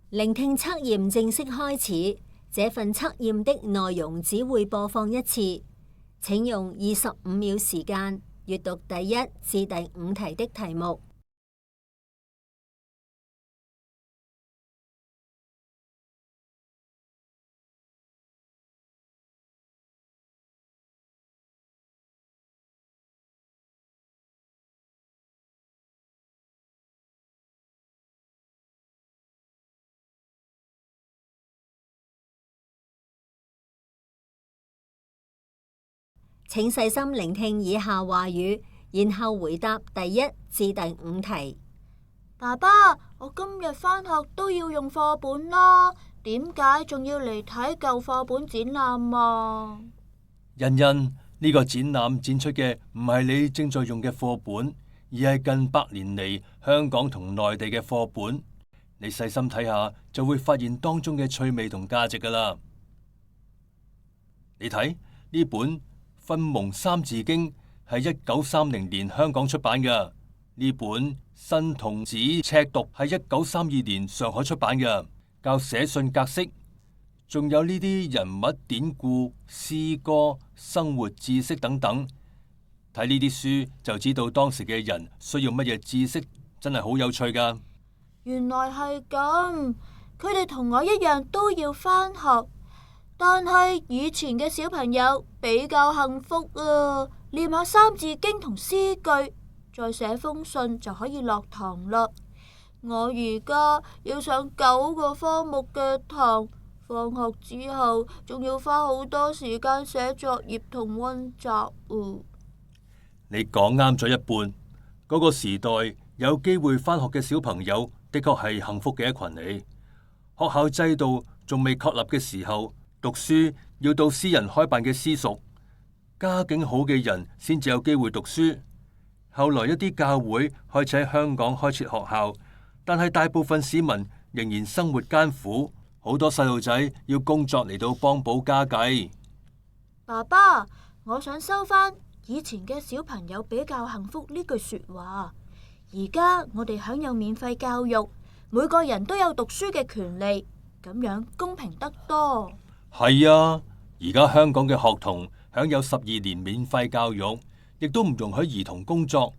聆聽測驗正式開始，這份測驗的內容只會播放一次，請用25秒時間閱讀第1至第5題的題目。請細心聆聽以下話語，然後回答第1至第5題。爸爸，我今日返學都要用課本啦，點解仲要嚟睇舊課本展覽啊？欣欣，呢個展覽展出嘅唔係你正在用嘅課本，而係近100年嚟香港同內地嘅課本。你細心睇下，就會發現當中嘅趣味同價值噶啦。你睇呢本《訓蒙三字經》係1930年香港出版嘅，呢本《新童子尺讀》係1932年上海出版嘅，教寫信格式。仲有呢啲人物典故、詩歌、生活知識等等。睇呢啲書就知道當時嘅人需要乜嘢知識，真係好有趣噶。原來係咁，佢哋同我一樣都要返學。但係以前嘅小朋友比較幸福啊，念下三字經同詩句，再寫封信就可以落堂啦。我而家要上9個科目嘅堂，放學之後仲要花好多時間寫作業同溫習。你講啱咗一半，嗰個時代有機會返學嘅小朋友的確係幸福嘅一群嚟。學校制度仲未確立嘅時候，讀書要到私人開辦嘅私塾，家境好嘅人先至有機會讀書。後來一啲教會開始喺香港開設學校，但係大部分市民仍然生活艱苦，好多細路仔要工作嚟到幫補家計。爸爸，我想收返以前嘅小朋友比較幸福呢句說話。而家我哋享有免費教育，每個人都有讀書嘅權利，咁樣公平得多。係啊，而家香港嘅學童享有12年免費教育，亦都唔容許兒童工作。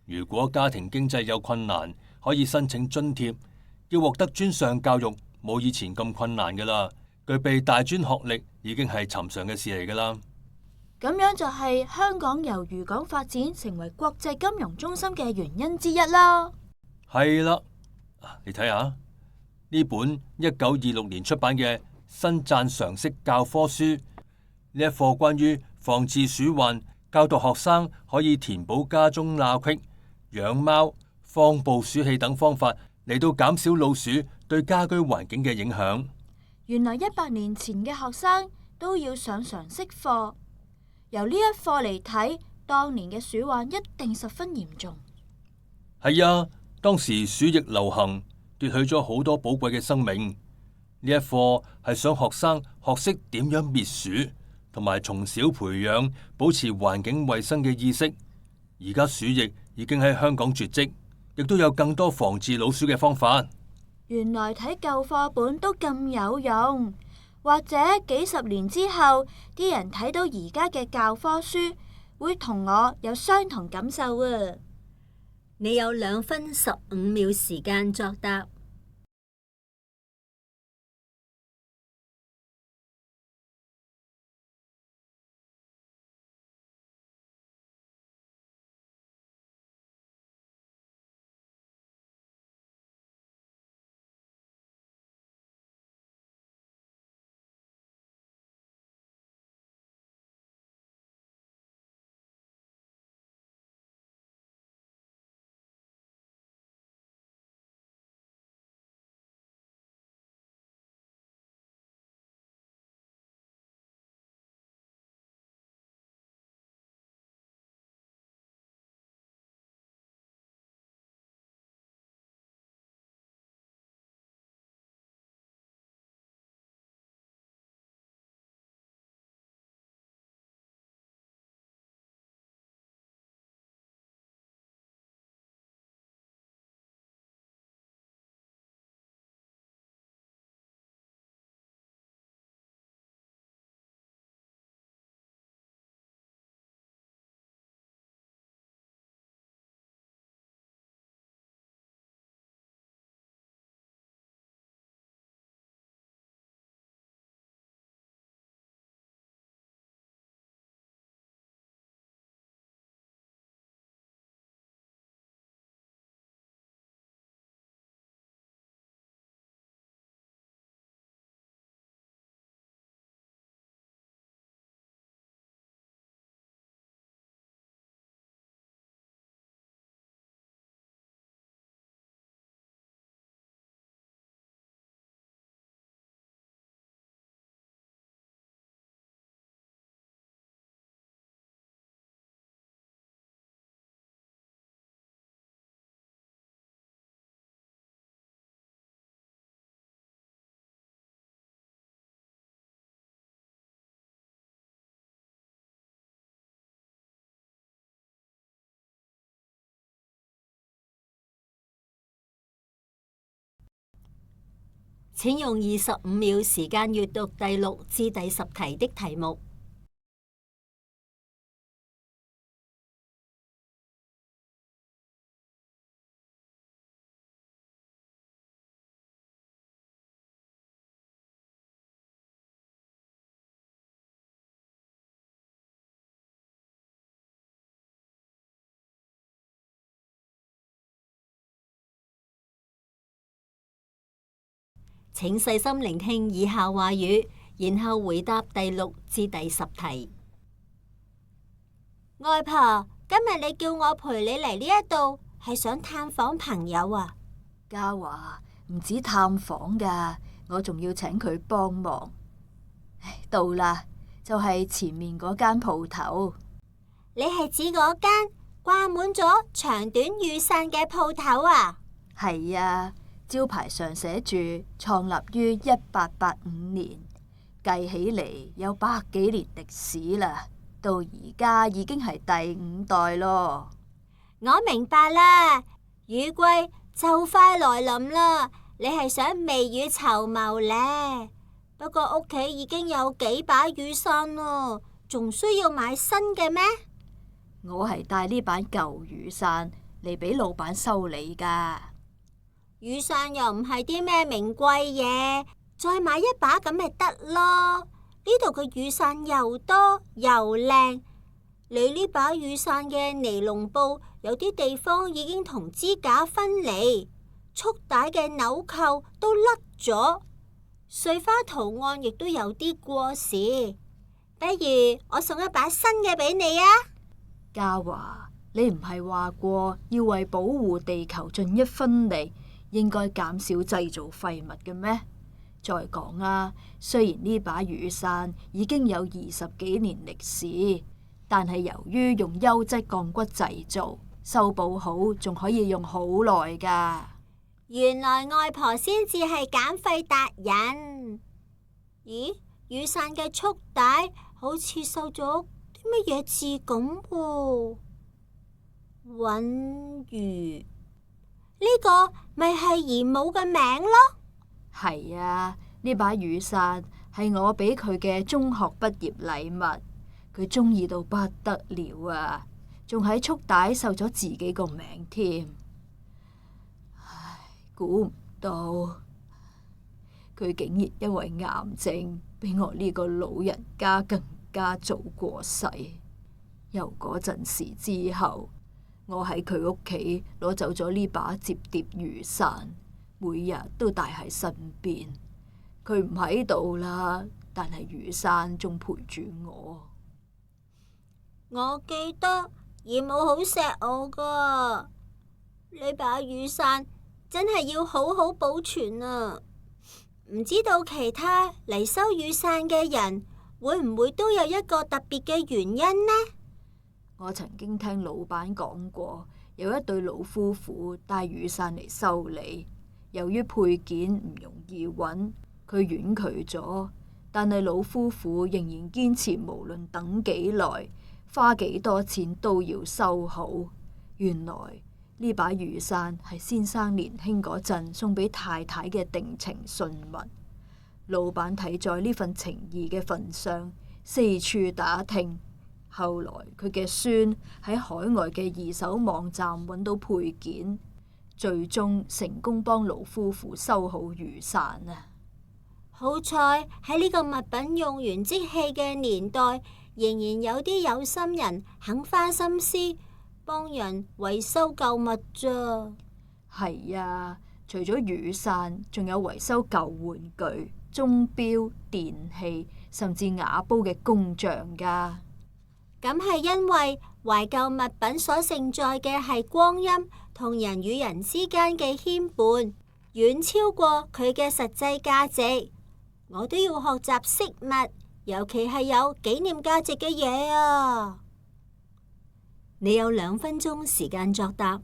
如果家庭經濟有困難，可以申請津貼。要獲得專上教育，冇以前咁困難噶啦。具備大專學歷已經係尋常嘅事嚟噶啦。咁樣就係香港由漁港發展成為國際金融中心嘅原因之一啦。係啦，你睇下呢本1926年出版嘅新撰常識教科書，呢一課關於防治鼠患，教導學生可以填補家中罅隙、養貓、放捕鼠器等方法嚟到減少老鼠對家居環境嘅影響。原來100年前嘅學生都要上常識課，由呢一課嚟睇，當年嘅鼠患一定十分嚴重。係啊，當時鼠疫流行，奪去咗好多寶貴嘅生命。呢一課係想學生學識點樣滅鼠，同埋從小培養保持環境衛生嘅意識。而家鼠疫已經喺香港絕迹，亦都有更多防治老鼠嘅方法。原來睇舊課本都咁有用，或者幾十年之後，啲人睇到而家嘅教科書，會同我有相同感受啊！你有2分15秒時間作答。請用25秒時間閱讀第6至第10題的題目。請細心聆聽以下話語，然後回答第6至第10題。外婆，今日你叫我陪你嚟呢一度，係想探訪朋友啊？嘉華，唔止探訪噶，我仲要請佢幫忙。到啦，就係前面嗰間鋪頭。你係指嗰間掛滿咗長短雨傘嘅鋪頭啊？係啊。招牌上寫住創立於1885年，計起嚟有100幾年歷史啦，到而家已經係第5代咯。我明白啦，雨季就快來臨啦，你係想未雨綢繆呢？不過屋企已經有幾把雨傘咯，仲需要買新嘅咩？我係帶呢把舊雨傘嚟俾老闆修理噶。雨傘又唔係啲咩名貴嘢，再買一把咁咪得咯。呢度嘅雨傘又多又靚，你呢把雨傘嘅尼龍布有啲地方已經同支架分離，束帶嘅紐扣都甩咗，碎花圖案亦都有啲過時。不如我送一把新嘅俾你啊！嘉華，你唔係話過要為保護地球盡一分力，應該減少製造廢物嘅咩？再講啊，雖然呢把雨傘已經有20幾年歷史，但係由於用優質鋼骨製造，修補好仲可以用好耐噶。原來外婆先至係減廢達人。咦，雨傘嘅束帶好似繡咗啲乜嘢字咁喎？允如。呢個咪係姨母嘅名咯？係啊，呢把雨傘係我俾佢嘅中學畢業禮物，佢中意到不得了啊！仲喺束帶繡咗自己個名添。唉，估唔到佢竟然因為癌症，比我呢個老人家更加早過世。由嗰陣時之後，我喺佢屋企攞走咗呢把摺疊雨傘，每日都帶喺身邊。佢唔喺度啦，但係雨傘仲陪住我。我記得姨母好錫我噶，呢把雨傘真係要好好保存啊！唔知道其他嚟收雨傘嘅人會唔會都有一個特別嘅原因呢？我曾經聽老闆講過，有一對老夫婦帶雨傘嚟修理，由於配件唔容易揾，佢婉拒咗。但係老夫婦仍然堅持，無論等幾耐，花幾多錢都要修好。原來呢把雨傘係先生年輕嗰陣送俾太太嘅定情信物。老闆睇在呢份情義嘅份上，四處打聽。後來佢嘅孫喺海外嘅二手網站揾到配件，最終成功幫老夫婦修好雨傘啊！好彩喺呢個物品用完即棄嘅年代，仍然有啲有心人肯花心思幫人維修舊物咋。係啊，除咗雨傘，仲有維修舊玩具、鐘錶、電器，甚至瓦煲嘅工匠噶。咁係因為懷舊物品所承載嘅係光陰同人與人之間嘅牽絆，遠超過佢嘅實際價值。我都要學習惜物，尤其係有紀念價值嘅嘢啊！你有2分鐘時間作答。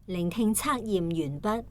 聆聽測驗完畢。